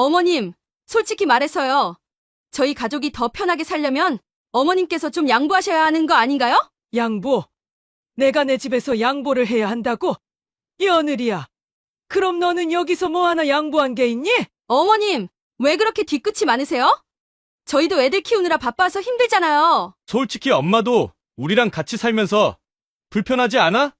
어머님, 솔직히 말해서요. 저희 가족이 더 편하게 살려면 어머님께서 좀 양보하셔야 하는 거 아닌가요? 양보? 내가 내 집에서 양보를 해야 한다고? 며느리야. 그럼 너는 여기서 뭐 하나 양보한 게 있니? 어머님, 왜 그렇게 뒤끝이 많으세요? 저희도 애들 키우느라 바빠서 힘들잖아요. 솔직히 엄마도 우리랑 같이 살면서 불편하지 않아?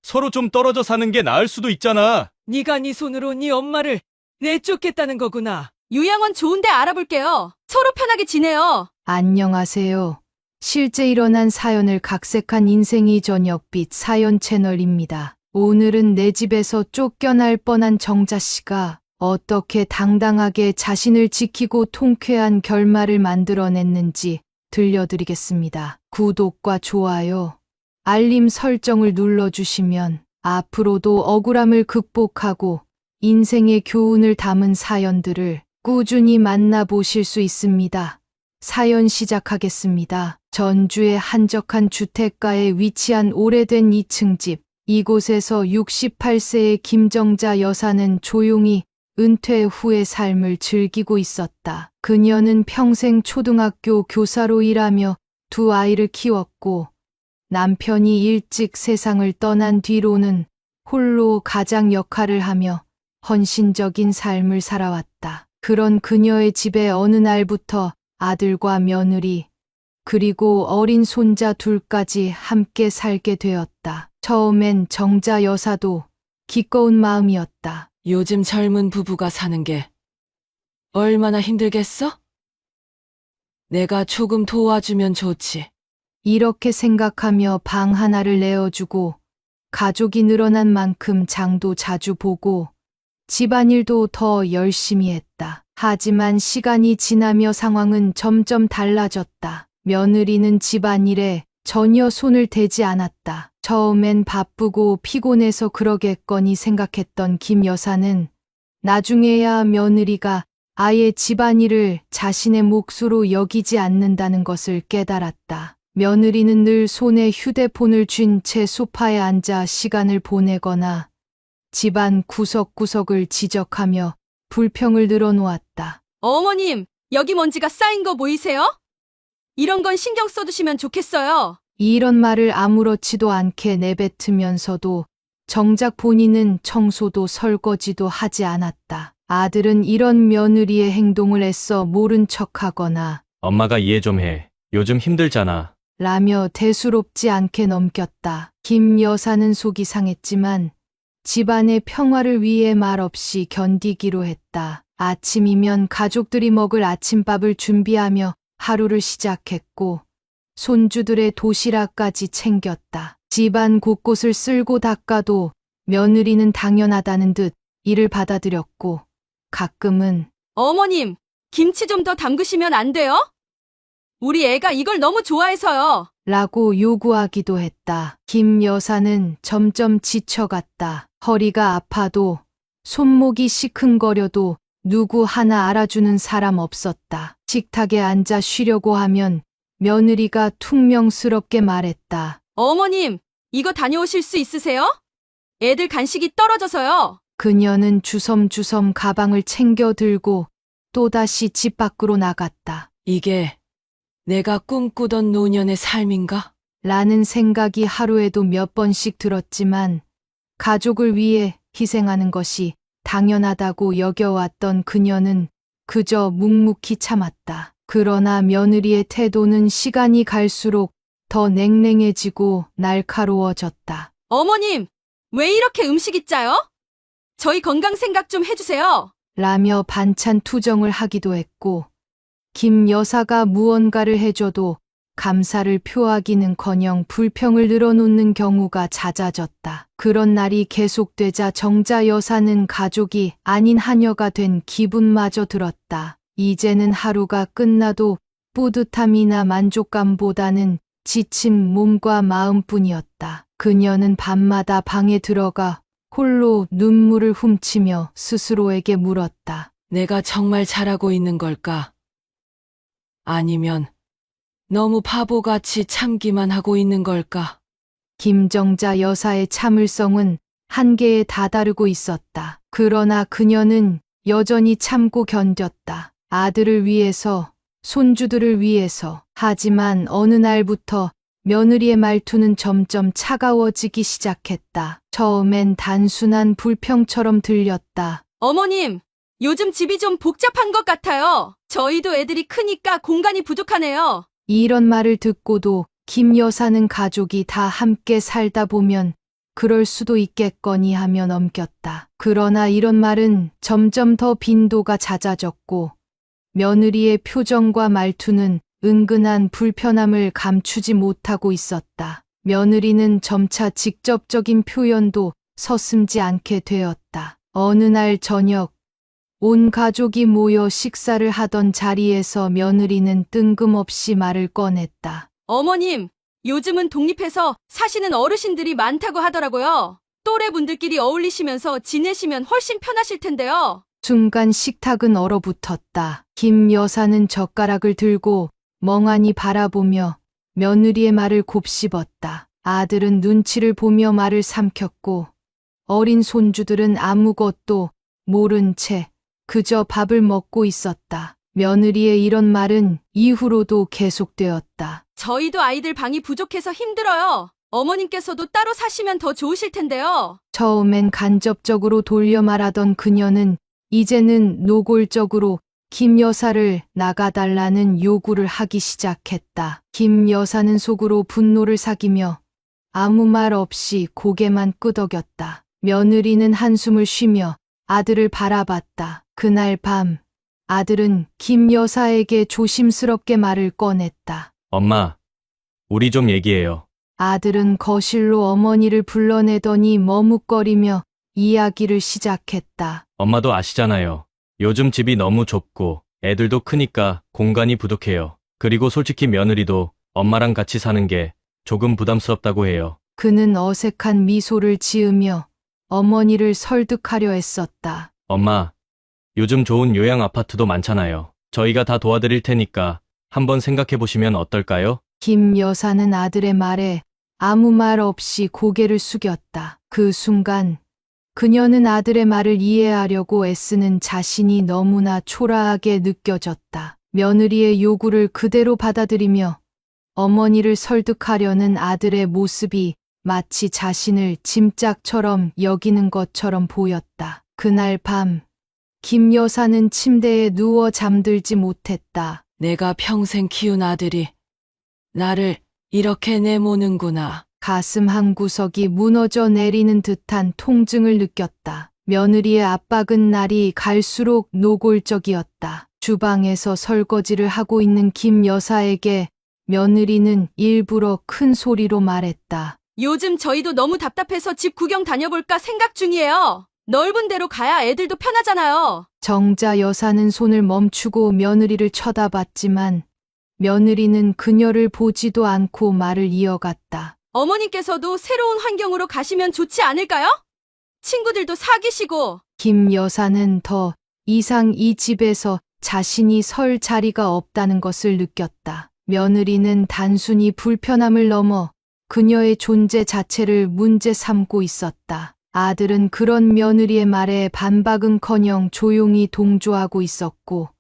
서로 좀 떨어져 사는 게 나을 수도 있잖아. 네가 네 손으로 네 엄마를 내쫓겠다는 거구나. 요양원 좋은데 알아볼게요. 서로 편하게 지내요. 안녕하세요. 실제 일어난 사연을 각색한 인생이 저녁빛 사연 채널입니다. 오늘은 내 집에서 쫓겨날 뻔한 정자 씨가 어떻게 당당하게 자신을 지키고 통쾌한 결말을 만들어냈는지 들려드리겠습니다. 구독과 좋아요, 알림 설정을 눌러주시면 앞으로도 억울함을 극복하고 인생의 교훈을 담은 사연들을 꾸준히 만나보실 수 있습니다. 사연 시작하겠습니다. 전주의 한적한 주택가에 위치한 오래된 2층 집. 이곳에서 68세의 김정자 여사는 조용히 은퇴 후의 삶을 즐기고 있었다. 그녀는 평생 초등학교 교사로 일하며 두 아이를 키웠고 남편이 일찍 세상을 떠난 뒤로는 홀로 가장 역할을 하며 헌신적인 삶을 살아왔다. 그런 그녀의 집에 어느 날부터 아들과 며느리, 그리고 어린 손자 둘까지 함께 살게 되었다. 처음엔 정자 여사도 기꺼운 마음이었다. 요즘 젊은 부부가 사는 게 얼마나 힘들겠어? 내가 조금 도와주면 좋지. 이렇게 생각하며 방 하나를 내어주고 가족이 늘어난 만큼 장도 자주 보고 집안일도 더 열심히 했다. 하지만 시간이 지나며 상황은 점점 달라졌다. 며느리는 집안일에 전혀 손을 대지 않았다. 처음엔 바쁘고 피곤해서 그러겠거니 생각했던 김 여사는 나중에야 며느리가 아예 집안일을 자신의 몫으로 여기지 않는다는 것을 깨달았다. 며느리는 늘 손에 휴대폰을 쥔 채 소파에 앉아 시간을 보내거나 집안 구석구석을 지적하며 불평을 늘어놓았다. 어머님, 여기 먼지가 쌓인 거 보이세요? 이런 건 신경 써두시면 좋겠어요. 이런 말을 아무렇지도 않게 내뱉으면서도 정작 본인은 청소도 설거지도 하지 않았다. 아들은 이런 며느리의 행동을 애써 모른 척하거나 엄마가 이해 좀 해. 요즘 힘들잖아. 라며 대수롭지 않게 넘겼다. 김 여사는 속이 상했지만 집안의 평화를 위해 말없이 견디기로 했다. 아침이면 가족들이 먹을 아침밥을 준비하며 하루를 시작했고 손주들의 도시락까지 챙겼다. 집안 곳곳을 쓸고 닦아도 며느리는 당연하다는 듯 이를 받아들였고 가끔은 어머님, 김치 좀 더 담그시면 안 돼요? 우리 애가 이걸 너무 좋아해서요. 라고 요구하기도 했다. 김 여사는 점점 지쳐갔다. 허리가 아파도 손목이 시큰거려도 누구 하나 알아주는 사람 없었다. 식탁에 앉아 쉬려고 하면 며느리가 퉁명스럽게 말했다. 어머님, 이거 다녀오실 수 있으세요? 애들 간식이 떨어져서요. 그녀는 주섬주섬 가방을 챙겨 들고 또다시 집 밖으로 나갔다. 이게 내가 꿈꾸던 노년의 삶인가? 라는 생각이 하루에도 몇 번씩 들었지만 가족을 위해 희생하는 것이 당연하다고 여겨왔던 그녀는 그저 묵묵히 참았다. 그러나 며느리의 태도는 시간이 갈수록 더 냉랭해지고 날카로워졌다. 어머님, 왜 이렇게 음식이 짜요? 저희 건강 생각 좀 해주세요. 라며 반찬 투정을 하기도 했고 김 여사가 무언가를 해줘도 감사를 표하기는커녕 불평을 늘어놓는 경우가 잦아졌다. 그런 날이 계속되자 정자 여사는 가족이 아닌 하녀가 된 기분마저 들었다. 이제는 하루가 끝나도 뿌듯함이나 만족감보다는 지친 몸과 마음뿐이었다. 그녀는 밤마다 방에 들어가 홀로 눈물을 훔치며 스스로에게 물었다. 내가 정말 잘하고 있는 걸까? 아니면 너무 바보같이 참기만 하고 있는 걸까? 김정자 여사의 참을성은 한계에 다다르고 있었다. 그러나 그녀는 여전히 참고 견뎠다. 아들을 위해서, 손주들을 위해서. 하지만 어느 날부터 며느리의 말투는 점점 차가워지기 시작했다. 처음엔 단순한 불평처럼 들렸다. 어머님, 요즘 집이 좀 복잡한 것 같아요. 저희도 애들이 크니까 공간이 부족하네요. 이런 말을 듣고도 김 여사는 가족이 다 함께 살다 보면 그럴 수도 있겠거니 하며 넘겼다. 그러나 이런 말은 점점 더 빈도가 잦아졌고 며느리의 표정과 말투는 은근한 불편함을 감추지 못하고 있었다. 며느리는 점차 직접적인 표현도 서슴지 않게 되었다. 어느 날 저녁, 온 가족이 모여 식사를 하던 자리에서 며느리는 뜬금없이 말을 꺼냈다. 어머님, 요즘은 독립해서 사시는 어르신들이 많다고 하더라고요. 또래분들끼리 어울리시면서 지내시면 훨씬 편하실 텐데요. 순간 식탁은 얼어붙었다. 김 여사는 젓가락을 들고 멍하니 바라보며 며느리의 말을 곱씹었다. 아들은 눈치를 보며 말을 삼켰고 어린 손주들은 아무것도 모른 채 그저 밥을 먹고 있었다. 며느리의 이런 말은 이후로도 계속되었다. 저희도 아이들 방이 부족해서 힘들어요. 어머님께서도 따로 사시면 더 좋으실 텐데요. 처음엔 간접적으로 돌려 말하던 그녀는 이제는 노골적으로 김 여사를 나가달라는 요구를 하기 시작했다. 김 여사는 속으로 분노를 사기며 아무 말 없이 고개만 끄덕였다. 며느리는 한숨을 쉬며 아들을 바라봤다. 그날 밤 아들은 김 여사에게 조심스럽게 말을 꺼냈다. 엄마, 우리 좀 얘기해요. 아들은 거실로 어머니를 불러내더니 머뭇거리며 이야기를 시작했다. 엄마도 아시잖아요. 요즘 집이 너무 좁고 애들도 크니까 공간이 부족해요. 그리고 솔직히 며느리도 엄마랑 같이 사는 게 조금 부담스럽다고 해요. 그는 어색한 미소를 지으며 어머니를 설득하려 했었다. 엄마, 요즘 좋은 요양 아파트도 많잖아요. 저희가 다 도와드릴 테니까 한번 생각해 보시면 어떨까요? 김 여사는 아들의 말에 아무 말 없이 고개를 숙였다. 그 순간 그녀는 아들의 말을 이해하려고 애쓰는 자신이 너무나 초라하게 느껴졌다. 며느리의 요구를 그대로 받아들이며 어머니를 설득하려는 아들의 모습이 마치 자신을 짐짝처럼 여기는 것처럼 보였다. 그날 밤, 김 여사는 침대에 누워 잠들지 못했다. 내가 평생 키운 아들이 나를 이렇게 내모는구나. 가슴 한구석이 무너져 내리는 듯한 통증을 느꼈다. 며느리의 압박은 날이 갈수록 노골적이었다. 주방에서 설거지를 하고 있는 김 여사에게 며느리는 일부러 큰 소리로 말했다. 요즘 저희도 너무 답답해서 집 구경 다녀볼까 생각 중이에요. 넓은 데로 가야 애들도 편하잖아요. 정자 여사는 손을 멈추고 며느리를 쳐다봤지만 며느리는 그녀를 보지도 않고 말을 이어갔다. 어머님께서도 새로운 환경으로 가시면 좋지 않을까요? 친구들도 사귀시고. 김 여사는 더 이상 이 집에서 자신이 설 자리가 없다는 것을 느꼈다. 며느리는 단순히 불편함을 넘어 그녀의 존재 자체를 문제 삼고 있었다. 아들은 그런 며느리의 말에 반박은커녕 조용히 동조하고 있었고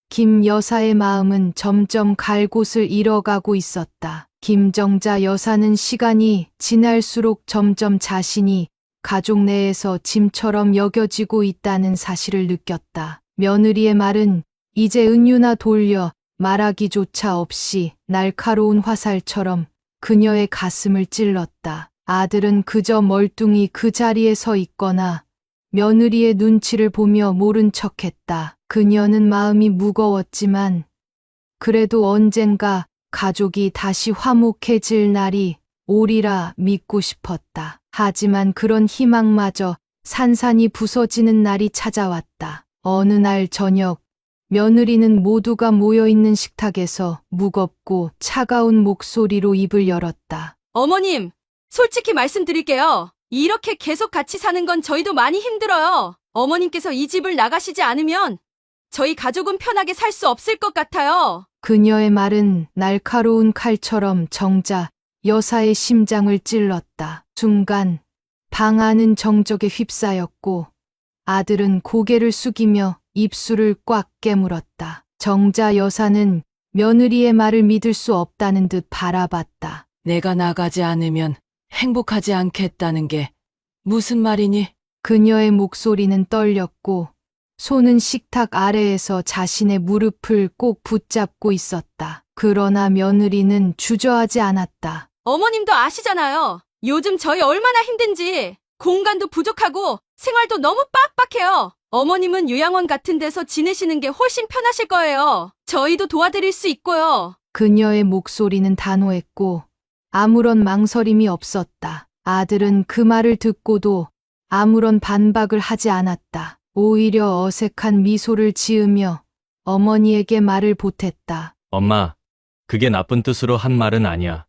김 여사의 마음은 점점 갈 곳을 잃어가고 있었다. 김정자 여사는 시간이 지날수록 점점 자신이 가족 내에서 짐처럼 여겨지고 있다는 사실을 느꼈다. 며느리의 말은 이제 은유나 돌려 말하기조차 없이 날카로운 화살처럼 그녀의 가슴을 찔렀다. 아들은 그저 멀뚱히 그 자리에 서 있거나 며느리의 눈치를 보며 모른 척했다. 그녀는 마음이 무거웠지만 그래도 언젠가 가족이 다시 화목해질 날이 오리라 믿고 싶었다. 하지만 그런 희망마저 산산이 부서지는 날이 찾아왔다. 어느 날 저녁, 며느리는 모두가 모여있는 식탁에서 무겁고 차가운 목소리로 입을 열었다. 어머님, 솔직히 말씀드릴게요. 이렇게 계속 같이 사는 건 저희도 많이 힘들어요. 어머님께서 이 집을 나가시지 않으면 저희 가족은 편하게 살 수 없을 것 같아요. 그녀의 말은 날카로운 칼처럼 정자 여사의 심장을 찔렀다. 순간 방 안은 정적에 휩싸였고 아들은 고개를 숙이며 입술을 꽉 깨물었다. 정자 여사는 며느리의 말을 믿을 수 없다는 듯 바라봤다. 내가 나가지 않으면 행복하지 않겠다는 게 무슨 말이니? 그녀의 목소리는 떨렸고 손은 식탁 아래에서 자신의 무릎을 꼭 붙잡고 있었다. 그러나 며느리는 주저하지 않았다. 어머님도 아시잖아요. 요즘 저희 얼마나 힘든지. 공간도 부족하고 생활도 너무 빡빡해요. 어머님은 요양원 같은 데서 지내시는 게 훨씬 편하실 거예요. 저희도 도와드릴 수 있고요. 그녀의 목소리는 단호했고 아무런 망설임이 없었다. 아들은 그 말을 듣고도 아무런 반박을 하지 않았다. 오히려 어색한 미소를 지으며 어머니에게 말을 보탰다. 엄마, 그게 나쁜 뜻으로 한 말은 아니야.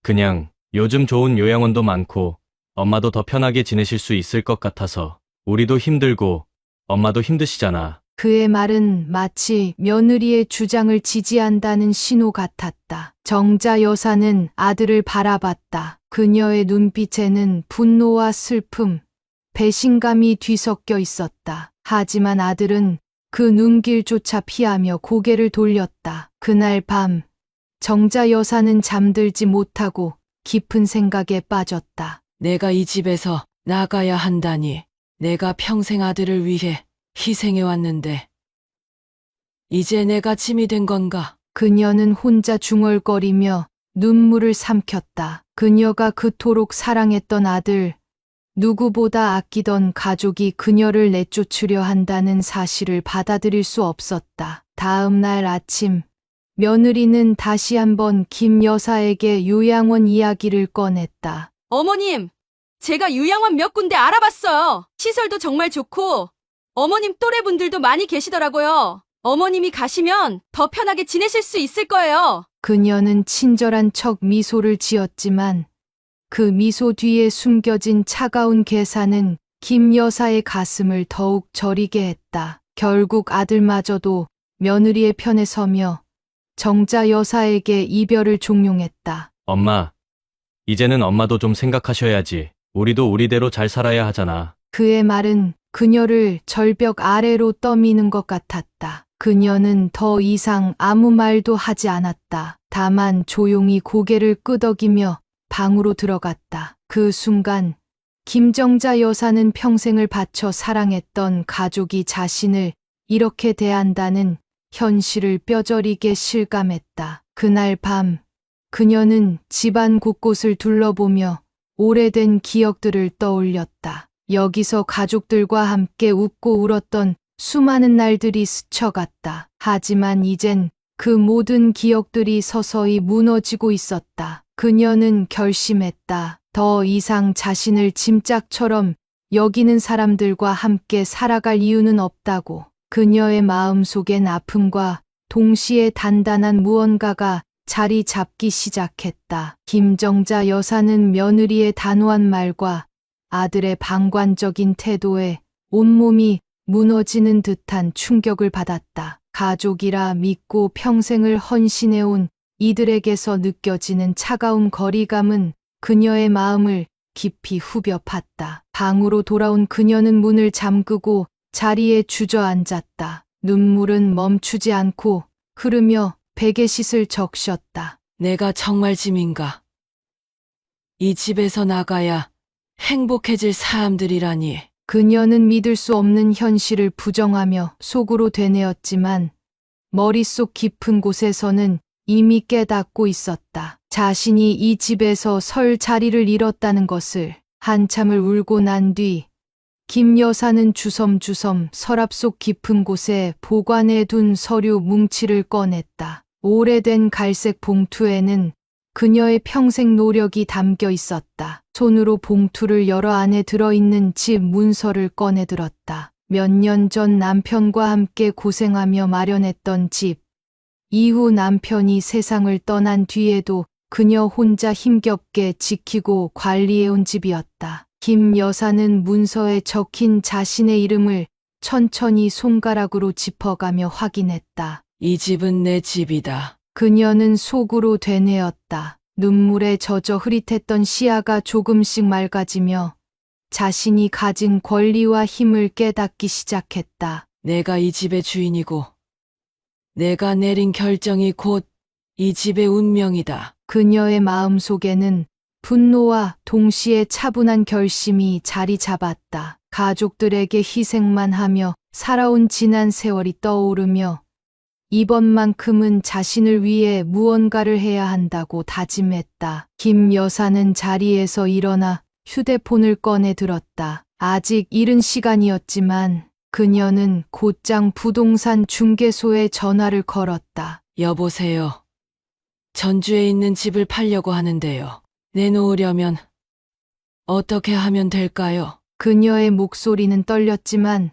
그냥 요즘 좋은 요양원도 많고 엄마도 더 편하게 지내실 수 있을 것 같아서. 우리도 힘들고 엄마도 힘드시잖아. 그의 말은 마치 며느리의 주장을 지지한다는 신호 같았다. 정자 여사는 아들을 바라봤다. 그녀의 눈빛에는 분노와 슬픔, 배신감이 뒤섞여 있었다. 하지만 아들은 그 눈길조차 피하며 고개를 돌렸다. 그날 밤, 정자 여사는 잠들지 못하고 깊은 생각에 빠졌다. 내가 이 집에서 나가야 한다니. 내가 평생 아들을 위해 희생해왔는데 이제 내가 짐이 된 건가? 그녀는 혼자 중얼거리며 눈물을 삼켰다. 그녀가 그토록 사랑했던 아들, 누구보다 아끼던 가족이 그녀를 내쫓으려 한다는 사실을 받아들일 수 없었다. 다음 날 아침, 며느리는 다시 한번 김 여사에게 요양원 이야기를 꺼냈다. 어머님, 제가 요양원 몇 군데 알아봤어요. 시설도 정말 좋고 어머님 또래분들도 많이 계시더라고요. 어머님이 가시면 더 편하게 지내실 수 있을 거예요. 그녀는 친절한 척 미소를 지었지만 그 미소 뒤에 숨겨진 차가운 계산은 김 여사의 가슴을 더욱 저리게 했다. 결국 아들마저도 며느리의 편에 서며 정자 여사에게 이별을 종용했다. 엄마, 이제는 엄마도 좀 생각하셔야지. 우리도 우리대로 잘 살아야 하잖아. 그의 말은 그녀를 절벽 아래로 떠미는 것 같았다. 그녀는 더 이상 아무 말도 하지 않았다. 다만 조용히 고개를 끄덕이며 방으로 들어갔다. 그 순간 김정자 여사는 평생을 바쳐 사랑했던 가족이 자신을 이렇게 대한다는 현실을 뼈저리게 실감했다. 그날 밤 그녀는 집안 곳곳을 둘러보며 오래된 기억들을 떠올렸다. 여기서 가족들과 함께 웃고 울었던 수많은 날들이 스쳐갔다. 하지만 이젠 그 모든 기억들이 서서히 무너지고 있었다. 그녀는 결심했다. 더 이상 자신을 짐짝처럼 여기는 사람들과 함께 살아갈 이유는 없다고. 그녀의 마음속엔 아픔과 동시에 단단한 무언가가 자리 잡기 시작했다. 김정자 여사는 며느리의 단호한 말과 아들의 방관적인 태도에 온몸이 무너지는 듯한 충격을 받았다. 가족이라 믿고 평생을 헌신해온 이들에게서 느껴지는 차가운 거리감은 그녀의 마음을 깊이 후벼 팠다. 방으로 돌아온 그녀는 문을 잠그고 자리에 주저앉았다. 눈물은 멈추지 않고 흐르며 베개싯을 적셨다. 내가 정말 짐인가? 이 집에서 나가야 행복해질 사람들이라니. 그녀는 믿을 수 없는 현실을 부정하며 속으로 되뇌었지만 머릿속 깊은 곳에서는 이미 깨닫고 있었다. 자신이 이 집에서 설 자리를 잃었다는 것을. 한참을 울고 난 뒤 김 여사는 주섬주섬 서랍 속 깊은 곳에 보관해 둔 서류 뭉치를 꺼냈다. 오래된 갈색 봉투에는 그녀의 평생 노력이 담겨 있었다. 손으로 봉투를 열어 안에 들어있는 집 문서를 꺼내들었다. 몇 년 전 남편과 함께 고생하며 마련했던 집. 이후 남편이 세상을 떠난 뒤에도 그녀 혼자 힘겹게 지키고 관리해온 집이었다. 김 여사는 문서에 적힌 자신의 이름을 천천히 손가락으로 짚어가며 확인했다. 이 집은 내 집이다. 그녀는 속으로 되뇌었다. 눈물에 젖어 흐릿했던 시야가 조금씩 맑아지며 자신이 가진 권리와 힘을 깨닫기 시작했다. 내가 이 집의 주인이고, 내가 내린 결정이 곧 이 집의 운명이다. 그녀의 마음속에는 분노와 동시에 차분한 결심이 자리 잡았다. 가족들에게 희생만 하며 살아온 지난 세월이 떠오르며 이번만큼은 자신을 위해 무언가를 해야 한다고 다짐했다. 김 여사는 자리에서 일어나 휴대폰을 꺼내 들었다. 아직 이른 시간이었지만 그녀는 곧장 부동산 중개소에 전화를 걸었다. 여보세요. 전주에 있는 집을 팔려고 하는데요. 내놓으려면 어떻게 하면 될까요? 그녀의 목소리는 떨렸지만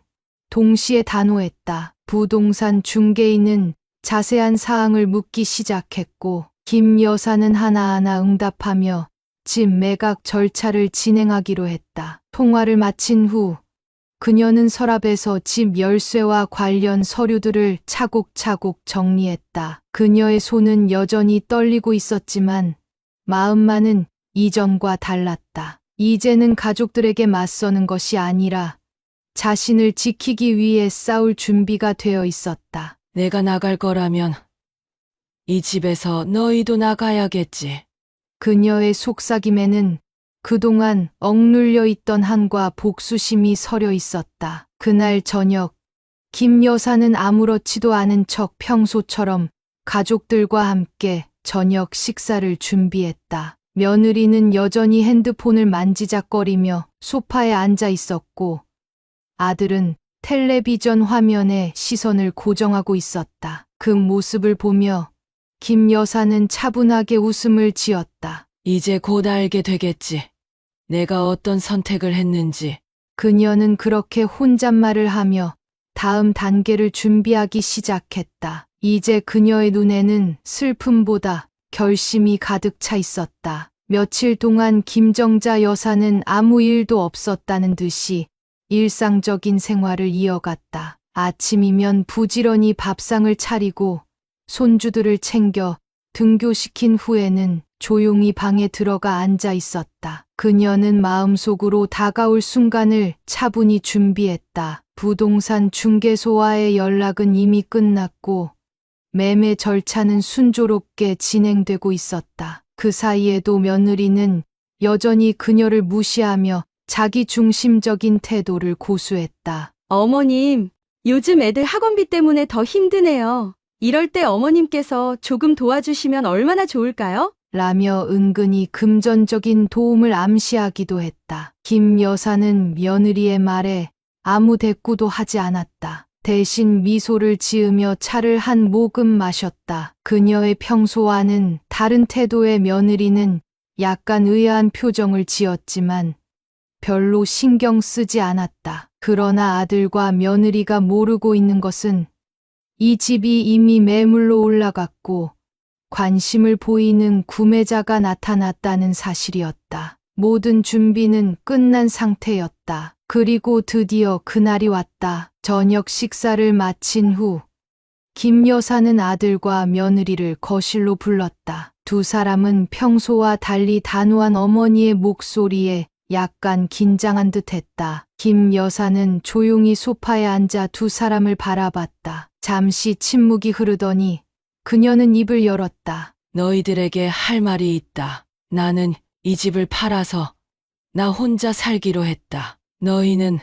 동시에 단호했다. 부동산 중개인은 자세한 사항을 묻기 시작했고 김 여사는 하나하나 응답하며 집 매각 절차를 진행하기로 했다. 통화를 마친 후 그녀는 서랍에서 집 열쇠와 관련 서류들을 차곡차곡 정리했다. 그녀의 손은 여전히 떨리고 있었지만 마음만은 이전과 달랐다. 이제는 가족들에게 맞서는 것이 아니라 자신을 지키기 위해 싸울 준비가 되어 있었다. 내가 나갈 거라면 이 집에서 너희도 나가야겠지. 그녀의 속삭임에는 그동안 억눌려 있던 한과 복수심이 서려 있었다. 그날 저녁, 김 여사는 아무렇지도 않은 척 평소처럼 가족들과 함께 저녁 식사를 준비했다. 며느리는 여전히 핸드폰을 만지작거리며 소파에 앉아 있었고, 아들은 텔레비전 화면에 시선을 고정하고 있었다. 그 모습을 보며 김 여사는 차분하게 웃음을 지었다. 이제 곧 알게 되겠지. 내가 어떤 선택을 했는지. 그녀는 그렇게 혼잣말을 하며 다음 단계를 준비하기 시작했다. 이제 그녀의 눈에는 슬픔보다 결심이 가득 차 있었다. 며칠 동안 김정자 여사는 아무 일도 없었다는 듯이 일상적인 생활을 이어갔다. 아침이면 부지런히 밥상을 차리고 손주들을 챙겨 등교시킨 후에는 조용히 방에 들어가 앉아 있었다. 그녀는 마음속으로 다가올 순간을 차분히 준비했다. 부동산 중개소와의 연락은 이미 끝났고 매매 절차는 순조롭게 진행되고 있었다. 그 사이에도 며느리는 여전히 그녀를 무시하며 자기 중심적인 태도를 고수했다. 어머님, 요즘 애들 학원비 때문에 더 힘드네요. 이럴 때 어머님께서 조금 도와주시면 얼마나 좋을까요? 라며 은근히 금전적인 도움을 암시하기도 했다. 김 여사는 며느리의 말에 아무 대꾸도 하지 않았다. 대신 미소를 지으며 차를 한 모금 마셨다. 그녀의 평소와는 다른 태도의 며느리는 약간 의아한 표정을 지었지만 별로 신경 쓰지 않았다. 그러나 아들과 며느리가 모르고 있는 것은 이 집이 이미 매물로 올라갔고 관심을 보이는 구매자가 나타났다는 사실이었다. 모든 준비는 끝난 상태였다. 그리고 드디어 그날이 왔다. 저녁 식사를 마친 후 김 여사는 아들과 며느리를 거실로 불렀다. 두 사람은 평소와 달리 단호한 어머니의 목소리에 약간 긴장한 듯했다. 김 여사는 조용히 소파에 앉아 두 사람을 바라봤다. 잠시 침묵이 흐르더니 그녀는 입을 열었다. 너희들에게 할 말이 있다. 나는 이 집을 팔아서 나 혼자 살기로 했다. 너희는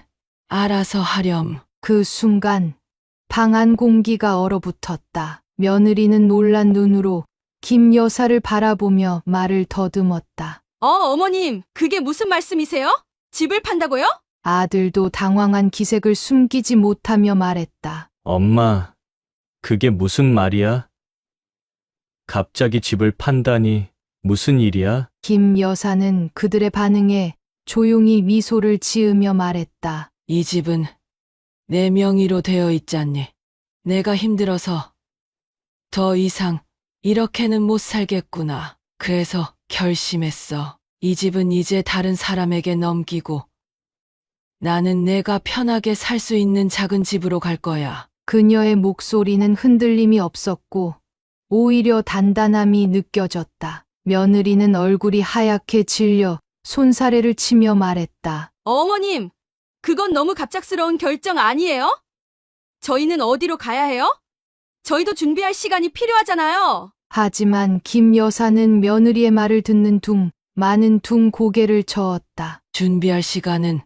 알아서 하렴. 그 순간 방 안 공기가 얼어붙었다. 며느리는 놀란 눈으로 김 여사를 바라보며 말을 더듬었다. 어머님, 그게 무슨 말씀이세요? 집을 판다고요? 아들도 당황한 기색을 숨기지 못하며 말했다. 엄마, 그게 무슨 말이야? 갑자기 집을 판다니 무슨 일이야? 김 여사는 그들의 반응에 조용히 미소를 지으며 말했다. 이 집은 내 명의로 되어 있잖니. 내가 힘들어서 더 이상 이렇게는 못 살겠구나. 그래서 결심했어. 이 집은 이제 다른 사람에게 넘기고 나는 내가 편하게 살 수 있는 작은 집으로 갈 거야. 그녀의 목소리는 흔들림이 없었고 오히려 단단함이 느껴졌다. 며느리는 얼굴이 하얗게 질려 손사래를 치며 말했다. 어머님, 그건 너무 갑작스러운 결정 아니에요? 저희는 어디로 가야 해요? 저희도 준비할 시간이 필요하잖아요. 하지만 김 여사는 며느리의 말을 듣는 둥 많은 둥 고개를 저었다. 준비할 시간은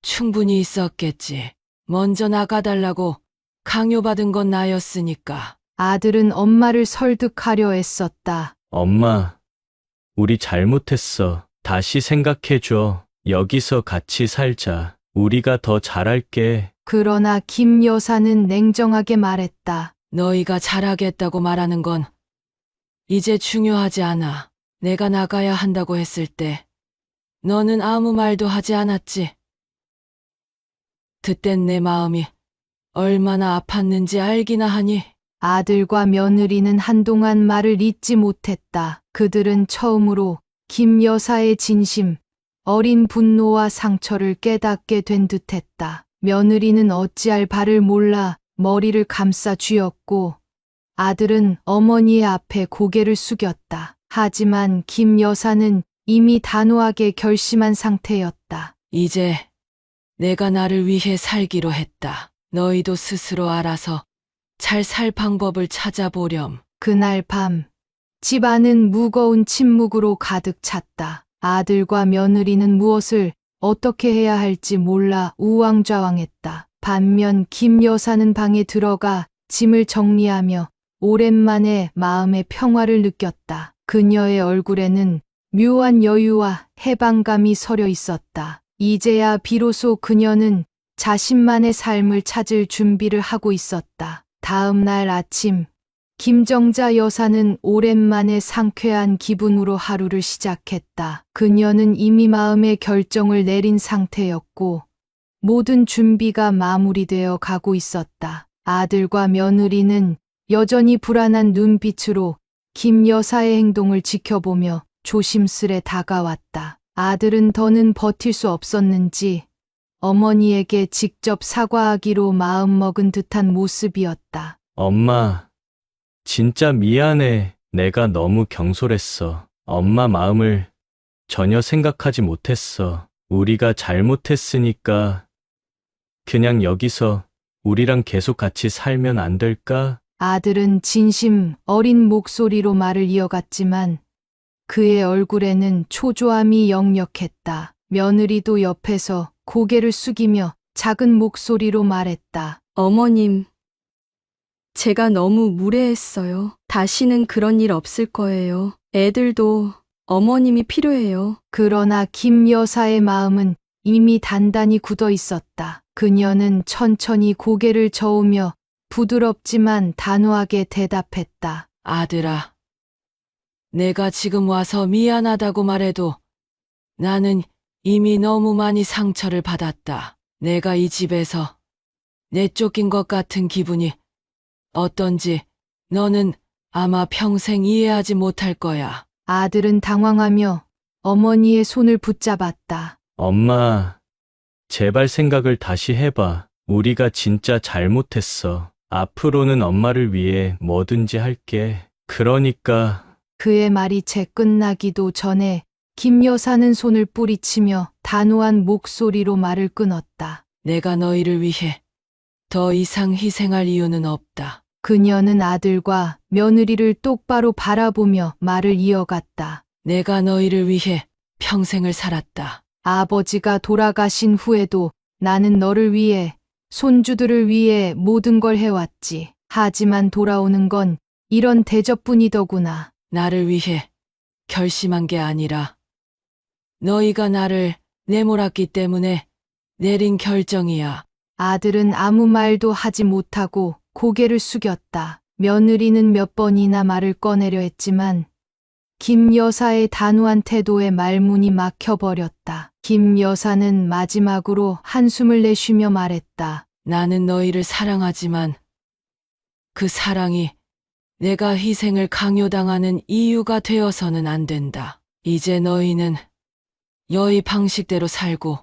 충분히 있었겠지. 먼저 나가달라고 강요받은 건 나였으니까. 아들은 엄마를 설득하려 애썼다. 엄마, 우리 잘못했어. 다시 생각해줘. 여기서 같이 살자. 우리가 더 잘할게. 그러나 김 여사는 냉정하게 말했다. 너희가 잘하겠다고 말하는 건 이제 중요하지 않아. 내가 나가야 한다고 했을 때 너는 아무 말도 하지 않았지. 그땐 내 마음이 얼마나 아팠는지 알기나 하니. 아들과 며느리는 한동안 말을 잇지 못했다. 그들은 처음으로 김 여사의 진심, 어린 분노와 상처를 깨닫게 된 듯했다. 며느리는 어찌할 바를 몰라 머리를 감싸 쥐었고 아들은 어머니의 앞에 고개를 숙였다. 하지만 김 여사는 이미 단호하게 결심한 상태였다. 이제 내가 나를 위해 살기로 했다. 너희도 스스로 알아서 잘 살 방법을 찾아보렴. 그날 밤 집안은 무거운 침묵으로 가득 찼다. 아들과 며느리는 무엇을 어떻게 해야 할지 몰라 우왕좌왕했다. 반면 김 여사는 방에 들어가 짐을 정리하며 오랜만에 마음의 평화를 느꼈다. 그녀의 얼굴에는 묘한 여유와 해방감이 서려 있었다. 이제야 비로소 그녀는 자신만의 삶을 찾을 준비를 하고 있었다. 다음 날 아침, 김정자 여사는 오랜만에 상쾌한 기분으로 하루를 시작했다. 그녀는 이미 마음의 결정을 내린 상태였고 모든 준비가 마무리되어 가고 있었다. 아들과 며느리는 여전히 불안한 눈빛으로 김 여사의 행동을 지켜보며 조심스레 다가왔다. 아들은 더는 버틸 수 없었는지 어머니에게 직접 사과하기로 마음먹은 듯한 모습이었다. 엄마, 진짜 미안해. 내가 너무 경솔했어. 엄마 마음을 전혀 생각하지 못했어. 우리가 잘못했으니까 그냥 여기서 우리랑 계속 같이 살면 안 될까? 아들은 진심 어린 목소리로 말을 이어갔지만 그의 얼굴에는 초조함이 역력했다. 며느리도 옆에서 고개를 숙이며 작은 목소리로 말했다. 어머님, 제가 너무 무례했어요. 다시는 그런 일 없을 거예요. 애들도 어머님이 필요해요. 그러나 김 여사의 마음은 이미 단단히 굳어 있었다. 그녀는 천천히 고개를 저으며 부드럽지만 단호하게 대답했다. 아들아, 내가 지금 와서 미안하다고 말해도 나는 이미 너무 많이 상처를 받았다. 내가 이 집에서 내쫓긴 것 같은 기분이 어떤지 너는 아마 평생 이해하지 못할 거야. 아들은 당황하며 어머니의 손을 붙잡았다. 엄마, 제발 생각을 다시 해봐. 우리가 진짜 잘못했어. 앞으로는 엄마를 위해 뭐든지 할게. 그러니까 그의 말이 채 끝나기도 전에 김 여사는 손을 뿌리치며 단호한 목소리로 말을 끊었다. 내가 너희를 위해 더 이상 희생할 이유는 없다. 그녀는 아들과 며느리를 똑바로 바라보며 말을 이어갔다. 내가 너희를 위해 평생을 살았다. 아버지가 돌아가신 후에도 나는 너를 위해, 손주들을 위해 모든 걸 해왔지. 하지만 돌아오는 건 이런 대접뿐이더구나. 나를 위해 결심한 게 아니라 너희가 나를 내몰았기 때문에 내린 결정이야. 아들은 아무 말도 하지 못하고 고개를 숙였다. 며느리는 몇 번이나 말을 꺼내려 했지만 김 여사의 단호한 태도에 말문이 막혀버렸다. 김 여사는 마지막으로 한숨을 내쉬며 말했다. 나는 너희를 사랑하지만 그 사랑이 내가 희생을 강요당하는 이유가 되어서는 안 된다. 이제 너희는 너희 방식대로 살고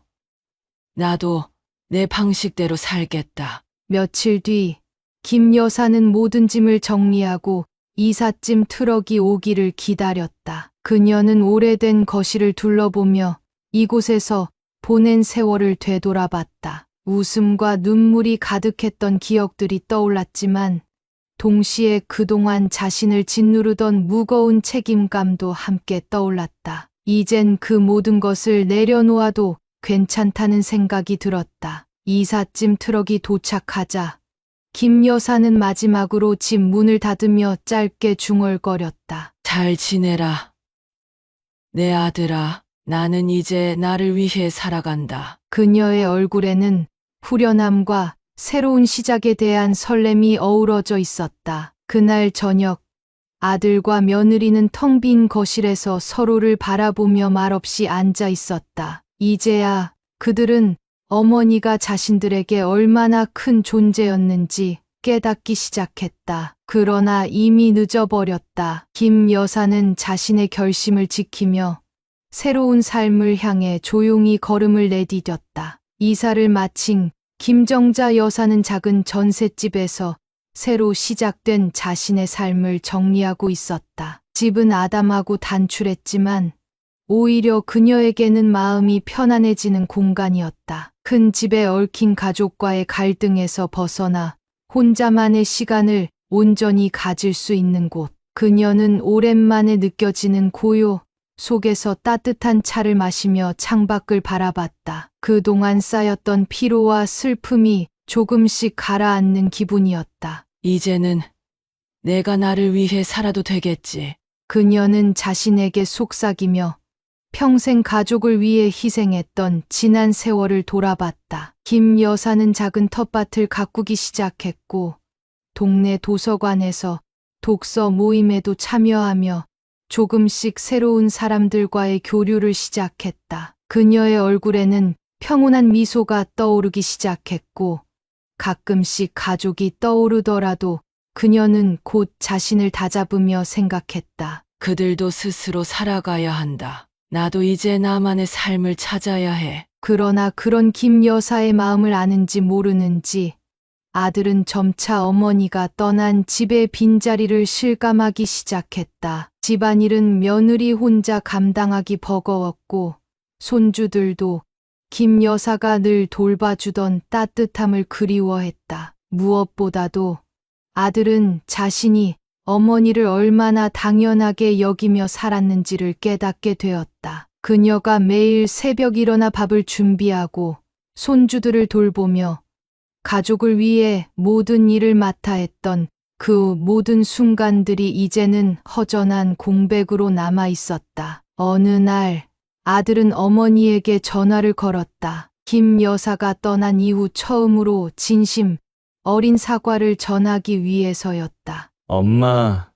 나도 내 방식대로 살겠다. 며칠 뒤 김 여사는 모든 짐을 정리하고 이삿짐 트럭이 오기를 기다렸다. 그녀는 오래된 거실을 둘러보며 이곳에서 보낸 세월을 되돌아봤다. 웃음과 눈물이 가득했던 기억들이 떠올랐지만 동시에 그동안 자신을 짓누르던 무거운 책임감도 함께 떠올랐다. 이젠 그 모든 것을 내려놓아도 괜찮다는 생각이 들었다. 이삿짐 트럭이 도착하자 김 여사는 마지막으로 집 문을 닫으며 짧게 중얼거렸다. 잘 지내라. 내 아들아, 나는 이제 나를 위해 살아간다. 그녀의 얼굴에는 후련함과 새로운 시작에 대한 설렘이 어우러져 있었다. 그날 저녁 아들과 며느리는 텅 빈 거실에서 서로를 바라보며 말없이 앉아 있었다. 이제야 그들은 어머니가 자신들에게 얼마나 큰 존재였는지 깨닫기 시작했다. 그러나 이미 늦어버렸다. 김 여사는 자신의 결심을 지키며 새로운 삶을 향해 조용히 걸음을 내디뎠다. 이사를 마친 김정자 여사는 작은 전셋집에서 새로 시작된 자신의 삶을 정리하고 있었다. 집은 아담하고 단출했지만 오히려 그녀에게는 마음이 편안해지는 공간이었다. 큰 집에 얽힌 가족과의 갈등에서 벗어나 혼자만의 시간을 온전히 가질 수 있는 곳. 그녀는 오랜만에 느껴지는 고요 속에서 따뜻한 차를 마시며 창밖을 바라봤다. 그동안 쌓였던 피로와 슬픔이 조금씩 가라앉는 기분이었다. 이제는 내가 나를 위해 살아도 되겠지. 그녀는 자신에게 속삭이며 평생 가족을 위해 희생했던 지난 세월을 돌아봤다. 김 여사는 작은 텃밭을 가꾸기 시작했고 동네 도서관에서 독서 모임에도 참여하며 조금씩 새로운 사람들과의 교류를 시작했다. 그녀의 얼굴에는 평온한 미소가 떠오르기 시작했고 가끔씩 가족이 떠오르더라도 그녀는 곧 자신을 다잡으며 생각했다. 그들도 스스로 살아가야 한다. 나도 이제 나만의 삶을 찾아야 해. 그러나 그런 김 여사의 마음을 아는지 모르는지 아들은 점차 어머니가 떠난 집의 빈자리를 실감하기 시작했다. 집안일은 며느리 혼자 감당하기 버거웠고 손주들도 김 여사가 늘 돌봐주던 따뜻함을 그리워했다. 무엇보다도 아들은 자신이 어머니를 얼마나 당연하게 여기며 살았는지를 깨닫게 되었다. 그녀가 매일 새벽 일어나 밥을 준비하고 손주들을 돌보며 가족을 위해 모든 일을 맡아 했던 그 모든 순간들이 이제는 허전한 공백으로 남아 있었다. 어느 날 아들은 어머니에게 전화를 걸었다. 김 여사가 떠난 이후 처음으로 진심 어린 사과를 전하기 위해서였다. 엄마,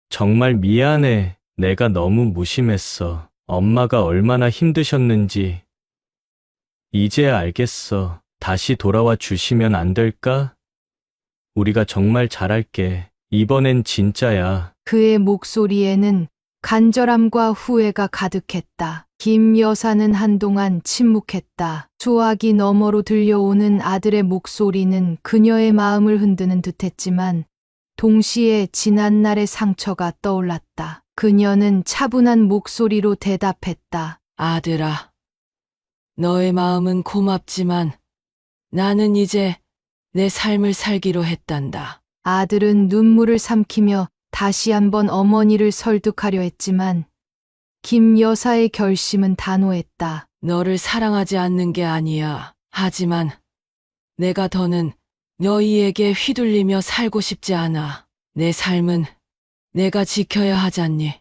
정말 미안해. 내가 너무 무심했어. 엄마가 얼마나 힘드셨는지. 이제 알겠어. 다시 돌아와 주시면 안 될까? 우리가 정말 잘할게. 이번엔 진짜야. 그의 목소리에는 간절함과 후회가 가득했다. 김 여사는 한동안 침묵했다. 수화기 너머로 들려오는 아들의 목소리는 그녀의 마음을 흔드는 듯했지만 동시에 지난날의 상처가 떠올랐다. 그녀는 차분한 목소리로 대답했다. 아들아, 너의 마음은 고맙지만 나는 이제 내 삶을 살기로 했단다. 아들은 눈물을 삼키며 다시 한번 어머니를 설득하려 했지만 김 여사의 결심은 단호했다. 너를 사랑하지 않는 게 아니야. 하지만 내가 더는 너희에게 휘둘리며 살고 싶지 않아. 내 삶은 내가 지켜야 하잖니.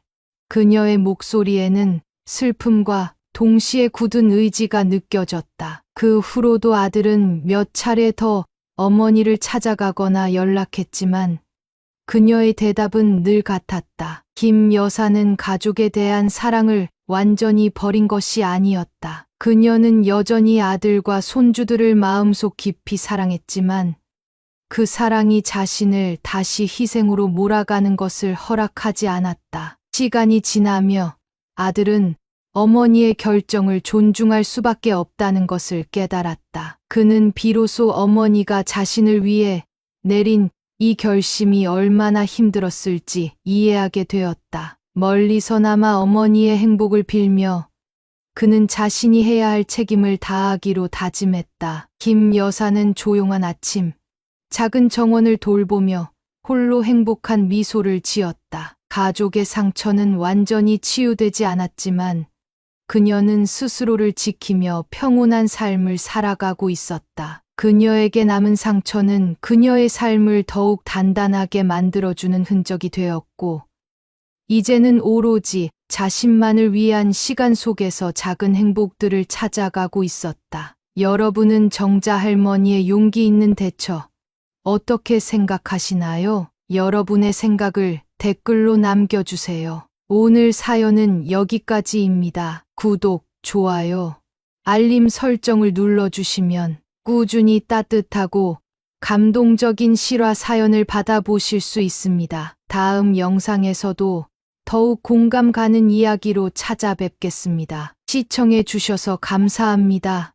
그녀의 목소리에는 슬픔과 동시에 굳은 의지가 느껴졌다. 그 후로도 아들은 몇 차례 더 어머니를 찾아가거나 연락했지만 그녀의 대답은 늘 같았다. 김 여사는 가족에 대한 사랑을 완전히 버린 것이 아니었다. 그녀는 여전히 아들과 손주들을 마음속 깊이 사랑했지만 그 사랑이 자신을 다시 희생으로 몰아가는 것을 허락하지 않았다. 시간이 지나며 아들은 어머니의 결정을 존중할 수밖에 없다는 것을 깨달았다. 그는 비로소 어머니가 자신을 위해 내린 이 결심이 얼마나 힘들었을지 이해하게 되었다. 멀리서나마 어머니의 행복을 빌며 그는 자신이 해야 할 책임을 다하기로 다짐했다. 김 여사는 조용한 아침, 작은 정원을 돌보며 홀로 행복한 미소를 지었다. 가족의 상처는 완전히 치유되지 않았지만 그녀는 스스로를 지키며 평온한 삶을 살아가고 있었다. 그녀에게 남은 상처는 그녀의 삶을 더욱 단단하게 만들어주는 흔적이 되었고, 이제는 오로지 자신만을 위한 시간 속에서 작은 행복들을 찾아가고 있었다. 여러분은 정자 할머니의 용기 있는 대처, 어떻게 생각하시나요? 여러분의 생각을 댓글로 남겨주세요. 오늘 사연은 여기까지입니다. 구독, 좋아요, 알림 설정을 눌러주시면 꾸준히 따뜻하고 감동적인 실화 사연을 받아보실 수 있습니다. 다음 영상에서도 더욱 공감 가는 이야기로 찾아뵙겠습니다. 시청해 주셔서 감사합니다.